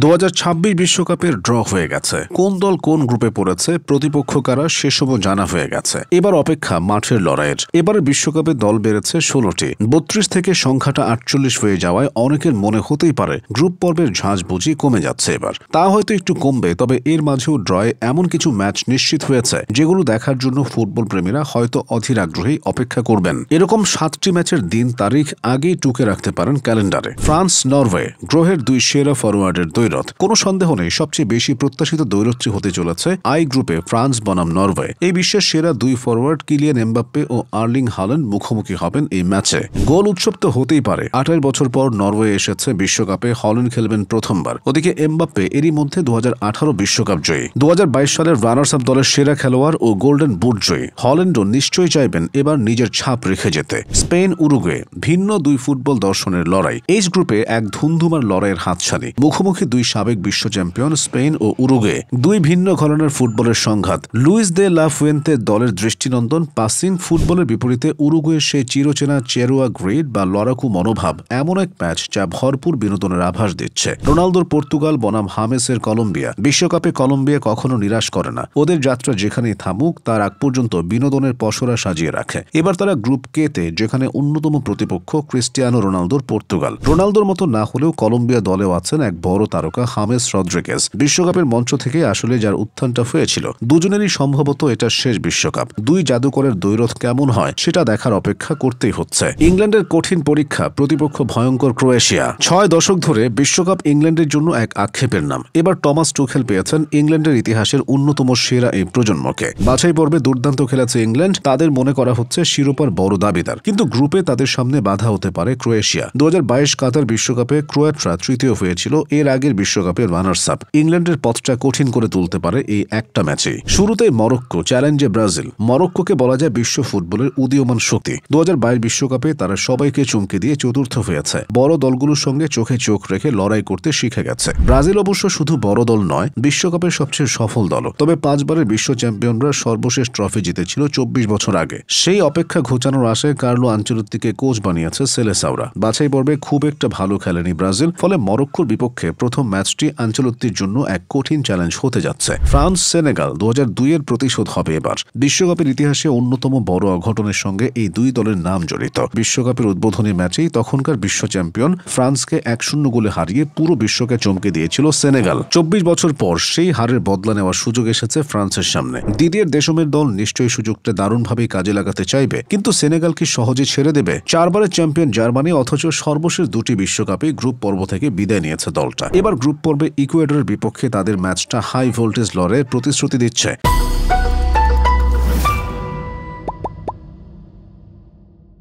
2026 বিশ্বকাপের ড্র হয়ে গেছে। কোন দল কোন গ্রুপে পড়েছে, প্রতিপক্ষ কারা, সেসবও জানা হয়ে গেছে। এবার অপেক্ষা মাঠের লড়াইয়ের। এবারে বিশ্বকাপে দল বেড়েছে 16টি, 32 থেকে সংখ্যাটা 48 হয়ে যাওয়ায় অনেকের মনে হতেই পারে গ্রুপ পর্বের ঝাঁজ বুঝি কমে যাচ্ছে এবার। তা হয়তো একটু কমবে, তবে এর মাঝেও ড্রয়ে এমন কিছু ম্যাচ নিশ্চিত হয়েছে যেগুলো দেখার জন্য ফুটবল প্রেমীরা হয়তো অধীর আগ্রহেই অপেক্ষা করবেন। এরকম 7টি ম্যাচের দিন তারিখ আগেই টুকে রাখতে পারেন ক্যালেন্ডারে। ফ্রান্স নরওয়ে, গ্রহের দুই সেরা ফরওয়ার্ডের দ্বৈরথ। কোনো সন্দেহ নেই সবচেয়ে বেশি প্রত্যাশিত দ্বৈরথটি হতে চলেছে আই গ্রুপে ফ্রান্স বনাম নরওয়ে। এই বিশ্বের সেরা দুই ফরওয়ার্ড কিলিয়ান এমবাপ্পে ও আর্লিং হাল্যান্ড মুখোমুখি হবেন এই ম্যাচে। গোল উৎসব তো হতেই পারে। 28 বছর পর নরওয়ে এসেছে বিশ্বকাপে, হল্যান্ড খেলবেন প্রথমবার। ওদিকে এমবাপ্পে এরই মধ্যে 2018 বিশ্বকাপ জয়ী, 2022 সালের রানার্স আপ দলের সেরা খেলোয়াড় ও গোল্ডেন বুট জয়ী। হল্যান্ডও নিশ্চয়ই চাইবেন এবার নিজের ছাপ রেখে যেতে। স্পেন উরুগুয়ে, ভিন্ন দুই ফুটবল দর্শনের লড়াই। এইচ গ্রুপে এক ধুন্ধুমার লড়াইয়ের হাতছানি। মুখোমুখি দুই সাবেক বিশ্ব চ্যাম্পিয়ন স্পেন ও উরুগুয়ে, দুই ভিন্ন ধরনের ফুটবলের সংঘাত। লুইস দে লা ফুয়েন্তে দলের দৃষ্টিনন্দন পাসিং ফুটবলের বিপরীতে উরুগুয়ের সেই চিরচেনা চেরুয়া গ্রিড বা লড়াকু মনোভাব। এমন এক ম্যাচ যা ভরপুর বিনোদনের আভাস দিচ্ছে। রোনালদোর পর্তুগাল বনাম হামেসের কলম্বিয়া। বিশ্বকাপে কলম্বিয়া কখনো নিরাশ করে না। ওদের যাত্রা যেখানেই থামুক তার আগ পর্যন্ত বিনোদনের পসরা সাজিয়ে রাখে। এবার তারা গ্রুপ কে তে, যেখানে অন্যতম প্রতিপক্ষ ক্রিস্টিয়ানো রোনালদোর পর্তুগাল। রোনালদোর মতো না হলেও কলম্বিয়া দলেও আছেন এক বড় তারকা হামেস রদ্রিগেজ। বিশ্বকাপের মঞ্চ থেকে আসলে যার উত্থানটা হয়েছিল, দুজনেরই সম্ভবত এটা শেষ বিশ্বকাপ। দুই জাদুকরের দ্বৈরথ কেমন হয় সেটা দেখার অপেক্ষা করতেই হচ্ছে। ইংল্যান্ডের কঠিন পরীক্ষা, প্রতিপক্ষ ভয়ঙ্কর ক্রোয়েশিয়া। 6 দশক ধরে বিশ্বকাপ ইংল্যান্ডের জন্য এক আক্ষেপের নাম। এবার টমাস টুখেল পেয়েছেন ইংল্যান্ডের ইতিহাসের অন্যতম সেরা এই প্রজন্মকে। বাছাই পর্বে দুর্দান্ত খেলেছে ইংল্যান্ড, তাদের মনে করা হচ্ছে শিরোপার বড় দাবিদার। কিন্তু গ্রুপে তাদের সামনে বাধা হতে পারে ক্রোয়েশিয়া। 2022 কাতার বিশ্বকাপে ক্রোয়াটরা তৃতীয় হয়েছিল, এর আগের বিশ্বকাপে রানার্স আপ। ইংল্যান্ডের পথটা কঠিন করে তুলতে পারে এই একটা ম্যাচে। শুরুতেই মরক্কো, চ্যালেঞ্জে ব্রাজিল। মরক্কোকে বলা যায় বিশ্ব ফুটবলের উদীয়মান শক্তি। 2022 বিশ্বকাপে তারা সবাইকে চমকে দিয়ে চতুর্থ হয়েছে। বড় দলগুলোর সঙ্গে চোখে চোখ রেখে লড়াই করতে শিখে গেছে। ব্রাজিল অবশ্য শুধু বড় দল নয়, বিশ্বকাপের সবচেয়ে সফল দল। তবে 5 বারের বিশ্ব চ্যাম্পিয়নরা সর্বশেষ ট্রফি জিতেছিল 24 বছর আগে। সেই অপেক্ষা ঘোচানোর আশায় কার্লো আনচেলত্তিকে কোচ বানিয়েছে সেলেসাওরা। বাছাই পর্বে খুব একটা ভালো খেলেনি ব্রাজিল, ফলে মরক্কোর বিপক্ষে প্রথম ম্যাচটি আনচেলত্তির জন্য এক কঠিন চ্যালেঞ্জ হতে যাচ্ছে। ফ্রান্স সেনেগাল 2002 এর প্রতিশোধ হবে এবার। বিশ্বকাপের ইতিহাসে অন্যতম বড় অঘটনের সঙ্গে এই দুই দলের নাম জড়িত। বিশ্বকাপের উদ্বোধনী ম্যাচেই তখনকার বিশ্ব চ্যাম্পিয়ন ফ্রান্সকে 1-0 গোলে হারিয়ে পুরো বিশ্বকে চমকে দিয়েছিল সেনেগাল। 24 বছর পর সেই হারের বদলা নেওয়ার সুযোগ এসেছে ফ্রান্সের সামনে। দিদিয়ের দেশমের দল নিশ্চয়ই সুযোগটা দারুণভাবেই কাজে লাগাতে চাইবে, কিন্তু সেনেগাল কি সহজে ছেড়ে দেবে? 4 বারের চ্যাম্পিয়ন জার্মানি, অথচ সর্বশেষ দুটি বিশ্বকাপে গ্রুপ পর্ব থেকে বিদায় নিয়েছে দলটা। এবার গ্রুপ পর্বে ইকুয়েডরের বিপক্ষে তাদের ম্যাচটা হাই ভোল্টেজ লড়াইয়ের প্রতিশ্রুতি দিচ্ছে।